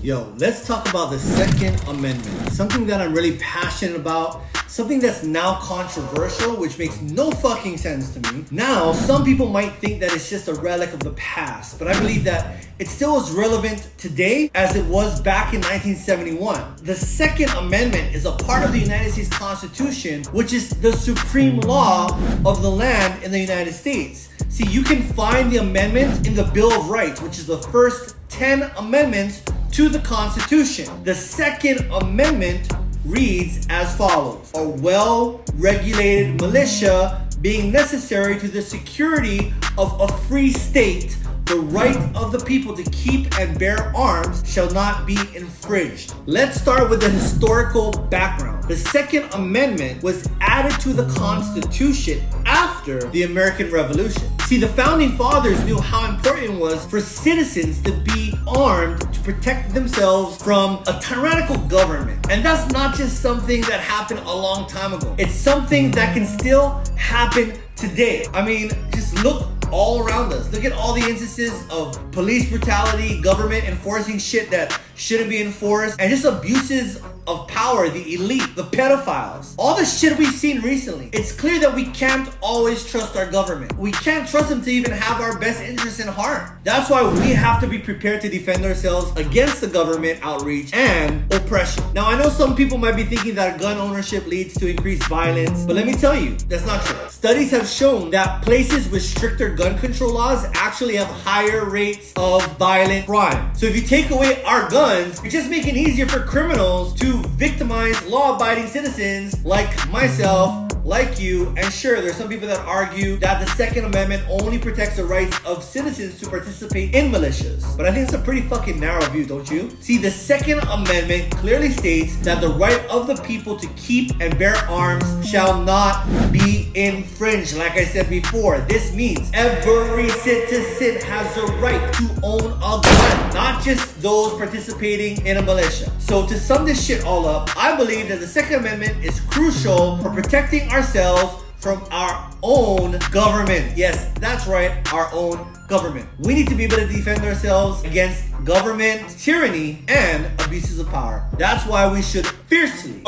Yo, let's talk about the Second Amendment. Something that I'm really passionate about. Something that's now controversial, which makes no fucking sense to me. Now, some people might think that it's just a relic of the past, but I believe that it still is relevant today as it was back in 1971. The Second Amendment is a part of the United States Constitution, which is the supreme law of the land in the United States. See, you can find the amendment in the Bill of Rights, which is the first 10 amendments to the Constitution. The Second Amendment reads as follows: a well-regulated militia being necessary to the security of a free state, the right of the people to keep and bear arms shall not be infringed. Let's start with the historical background. The Second Amendment was added to the Constitution after the American Revolution. See, the Founding Fathers knew how important it was for citizens to be armed to protect themselves from a tyrannical government. And that's not just something that happened a long time ago. It's something that can still happen today. I mean, just look all around us. Look at all the instances of police brutality, government enforcing shit that shouldn't be enforced, and just abuses of power, the elite, the pedophiles, all the shit we've seen recently. It's clear that we can't always trust our government. We can't trust them to even have our best interests in heart. That's why we have to be prepared to defend ourselves against the government outreach and oppression. Now, I know some people might be thinking that gun ownership leads to increased violence, but let me tell you, that's not true. Studies have shown that places with stricter gun control laws actually have higher rates of violent crime. So if you take away our guns, you're just making it easier for criminals to victimize law-abiding citizens like myself, like you, and sure, there's some people that argue that the Second Amendment only protects the rights of citizens to participate in militias. But I think it's a pretty fucking narrow view, don't you? See, the Second Amendment clearly states that the right of the people to keep and bear arms shall not be infringed. Like I said before, this means every citizen has the right to own a gun, not just those participating in a militia. So to sum this shit all up, I believe that the Second Amendment is crucial for protecting ourselves from our own government. Yes, that's right, our own government. We need to be able to defend ourselves against government tyranny and abuses of power. That's why we should fiercely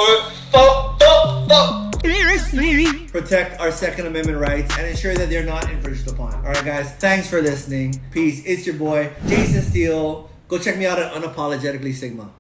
protect our Second Amendment rights and ensure that they're not infringed upon. All right, guys, thanks for listening. Peace. It's your boy, Jason Steele. Go check me out at Unapologetically Sigma.